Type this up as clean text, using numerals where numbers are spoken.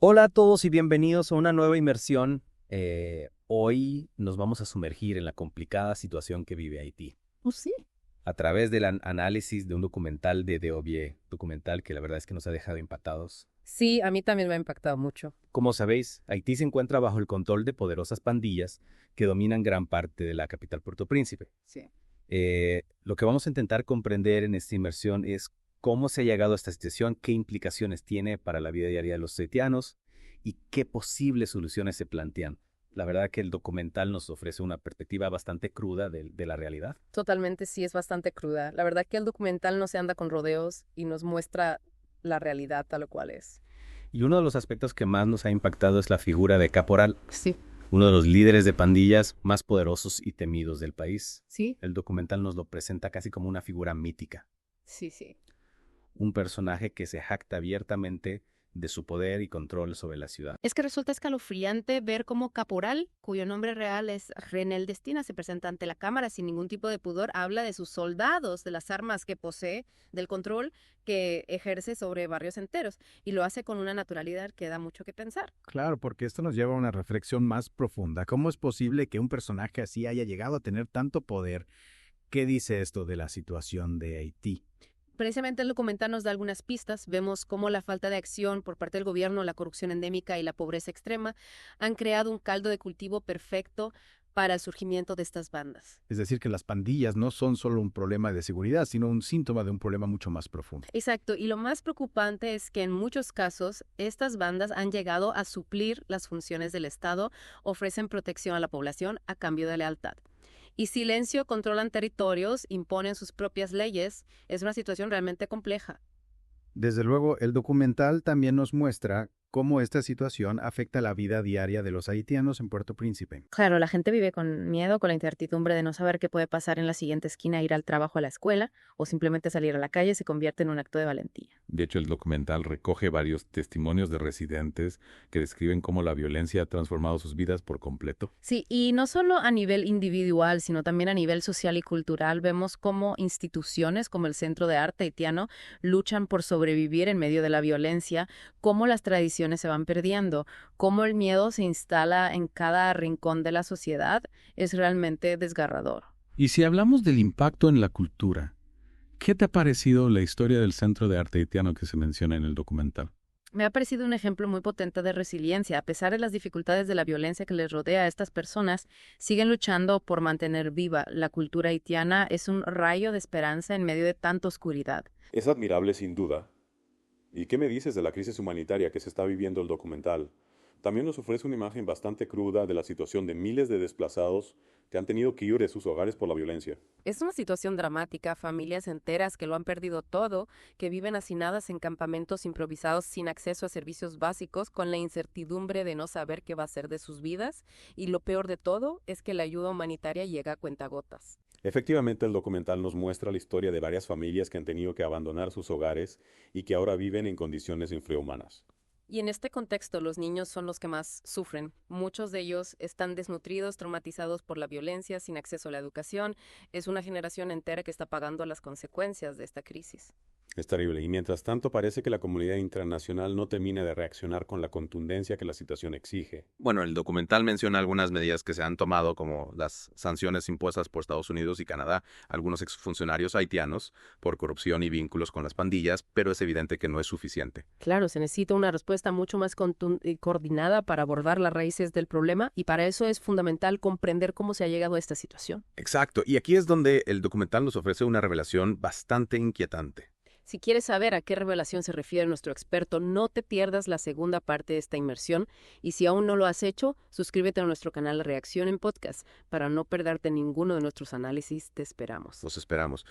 Hola a todos y bienvenidos a una nueva inmersión. Hoy nos vamos a sumergir en la complicada situación que vive Haití Oh, sí. a través del análisis de un documental de Deobie, documental que la verdad es que nos ha dejado impactados. Sí, a mí también me ha impactado mucho. Como sabéis, Haití se encuentra bajo el control de poderosas pandillas que dominan gran parte de la capital Puerto Príncipe. Sí. Lo que vamos a intentar comprender en esta inmersión es cómo se ha llegado a esta situación, qué implicaciones tiene para la vida diaria de los haitianos y qué posibles soluciones se plantean. La verdad que el documental nos ofrece una perspectiva bastante cruda de la realidad. Totalmente sí, es bastante cruda. La verdad que el documental no se anda con rodeos y nos muestra la realidad tal cual es. Y uno de los aspectos que más nos ha impactado es la figura de Caporal, Sí. uno de los líderes de pandillas más poderosos y temidos del país. Sí, El documental nos lo presenta casi como una figura mítica, sí, sí. un personaje que se jacta abiertamente de su poder y control sobre la ciudad. Es que resulta escalofriante ver cómo Caporal, cuyo nombre real es Renel Destina, se presenta ante la cámara sin ningún tipo de pudor, habla de sus soldados, de las armas que posee, del control que ejerce sobre barrios enteros, y lo hace con una naturalidad que da mucho que pensar. Claro, porque esto nos lleva a una reflexión más profunda. ¿Cómo es posible que un personaje así haya llegado a tener tanto poder? ¿Qué dice esto de la situación de Haití? Precisamente el documental nos da algunas pistas. Vemos cómo la falta de acción por parte del gobierno, la corrupción endémica y la pobreza extrema han creado un caldo de cultivo perfecto para el surgimiento de estas bandas. Es decir, que las pandillas no son solo un problema de seguridad, sino un síntoma de un problema mucho más profundo. Exacto, y lo más preocupante es que en muchos casos estas bandas han llegado a suplir las funciones del Estado, ofrecen protección a la población a cambio de lealtad. Y silencio, controlan territorios, imponen sus propias leyes. Es una situación realmente compleja. Desde luego, el documental también nos muestra cómo esta situación afecta la vida diaria de los haitianos en Puerto Príncipe. Claro, la gente vive con miedo, con la incertidumbre de no saber qué puede pasar en la siguiente esquina, ir al trabajo, a la escuela o simplemente salir a la calle se convierte en un acto de valentía. De hecho, el documental recoge varios testimonios de residentes que describen cómo la violencia ha transformado sus vidas por completo. Sí, y no solo a nivel individual, sino también a nivel social y cultural, vemos cómo instituciones como el Centro de Arte Haitiano luchan por sobrevivir en medio de la violencia, cómo las tradiciones se van perdiendo, cómo el miedo se instala en cada rincón de la sociedad, es realmente desgarrador. Y si hablamos del impacto en la cultura, ¿qué te ha parecido la historia del Centro de Arte Haitiano que se menciona en el documental? Me ha parecido un ejemplo muy potente de resiliencia. A pesar de las dificultades de la violencia que les rodea a estas personas, siguen luchando por mantener viva la cultura haitiana. Es un rayo de esperanza en medio de tanta oscuridad. Es admirable sin duda. ¿Y qué me dices de la crisis humanitaria que se está viviendo el documental? También nos ofrece una imagen bastante cruda de la situación de miles de desplazados que han tenido que huir de sus hogares por la violencia. Es una situación dramática, familias enteras que lo han perdido todo, que viven hacinadas en campamentos improvisados sin acceso a servicios básicos, con la incertidumbre de no saber qué va a ser de sus vidas, y lo peor de todo es que la ayuda humanitaria llega a cuentagotas. Efectivamente, el documental nos muestra la historia de varias familias que han tenido que abandonar sus hogares y que ahora viven en condiciones infrahumanas. Y en este contexto, los niños son los que más sufren. Muchos de ellos están desnutridos, traumatizados por la violencia, sin acceso a la educación. Es una generación entera que está pagando las consecuencias de esta crisis. Es terrible, y mientras tanto parece que la comunidad internacional no termina de reaccionar con la contundencia que la situación exige. Bueno, el documental menciona algunas medidas que se han tomado, como las sanciones impuestas por Estados Unidos y Canadá a algunos exfuncionarios haitianos por corrupción y vínculos con las pandillas, pero es evidente que no es suficiente. Claro, se necesita una respuesta mucho más coordinada para abordar las raíces del problema y para eso es fundamental comprender cómo se ha llegado a esta situación. Exacto, y aquí es donde el documental nos ofrece una revelación bastante inquietante. Si quieres saber a qué revelación se refiere nuestro experto, no te pierdas la segunda parte de esta inmersión y si aún no lo has hecho, suscríbete a nuestro canal Reacción en Podcast para no perderte ninguno de nuestros análisis. Te esperamos. Los esperamos.